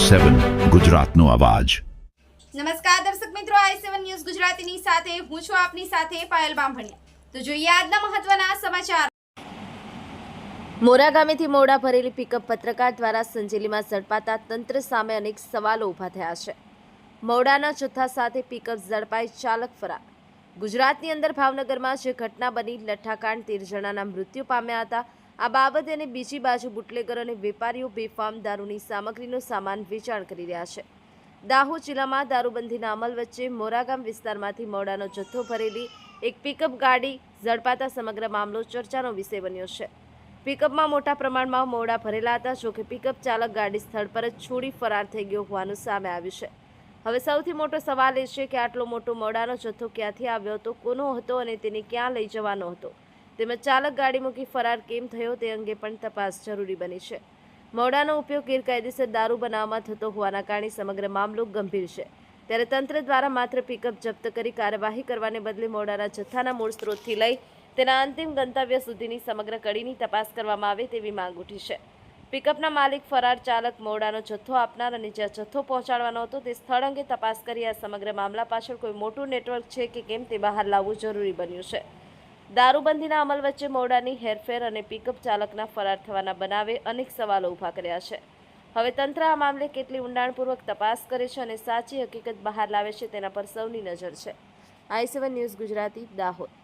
i7 ગુજરાતનો અવાજ। નમસ્કાર દર્શક મિત્રો, i7 ન્યૂઝ ગુજરાતીની સાથે હું છું આપની સાથે પાયલ બામભણિયા। તો જોઈએ આજના મહત્વના સમાચાર। મોરા ગામેથી મોડા ભરેલી પિકઅપ પત્રકાર દ્વારા સંજેલીમાં ઝડપાતા તંત્ર સામે અનેક સવાલો ઊભા થયા છે। મોડાના જથ્થા સાથે પિકઅપ ઝડપાઈ, ચાલક ફરાર। ગુજરાતની અંદર ભાવનગરમાં જે ઘટના બની, લઠ્ઠાકાંડ 13 જણાના મૃત્યુ પામ્યા હતા। આ બાબતે અને બીજી બાજુ બુટલેગર અને વેપારીઓ બેફામ દારૂની સામગ્રીનો સામાન વેચાણ કરી રહ્યા છે। દાહોદ જિલ્લામાં દારૂબંધીના અમલ વચ્ચે મોરાગામ વિસ્તારમાંથી મોડાનો જથ્થો ભરેલી એક પિકઅપ ગાડી ઝડપાતા સમગ્ર મામલો ચર્ચાનો વિષય બન્યો છે। પિકઅપમાં મોટા પ્રમાણમાં મોડા ભરેલા હતા, જોકે પિકઅપ ચાલક ગાડી સ્થળ પર જ છોડી ફરાર થઈ ગયો હોવાનું સામે આવ્યું છે। હવે સૌથી મોટો સવાલ એ છે કે આટલો મોટો મોડાનો જથ્થો ક્યાંથી આવ્યો હતો, કોનો હતો અને તેને ક્યાં લઈ જવાનો હતો, તેમજ ચાલક ગાડી મૂકી ફરાર કેમ થયો તે અંગે પણ તપાસ જરૂરી બની છે। મોડાનો ઉપયોગ ગેરકાયદેસર દારૂ બનાવવામાં થતો હોવાના કારણે સમગ્ર મામલો ગંભીર છે। ત્યારે તંત્ર દ્વારા માત્ર પિકઅપ જપ્ત કરી કાર્યવાહી કરવાને બદલે મોડાના જથ્થાના મૂળ સ્ત્રોતથી લઈ તેના અંતિમ ગંતવ્ય સુધીની સમગ્ર કડીની તપાસ કરવામાં આવે તેવી માંગ ઉઠી છે। પિકઅપના માલિક ફરાર, ચાલક, મોડાનો જથ્થો આપનાર અને જ્યાં જથ્થો પહોંચાડવાનો હતો તે સ્થળ અંગે તપાસ કરી આ સમગ્ર મામલા પાછળ કોઈ મોટું નેટવર્ક છે કે કેમ તે બહાર લાવવું જરૂરી બન્યું છે। દારૂબંધીના અમલ વચ્ચે મોડાની હેરફેર અને પિકઅપ ચાલકના ફરાર થવાના બનાવે અનેક સવાલો ઊભા કર્યા છે। હવે તંત્ર આ મામલે કેટલી ઊંડાણપૂર્વક તપાસ કરે છે અને સાચી હકીકત બહાર લાવે છે તેના પર સૌની નજર છે। i7 news Gujarati, Dahod.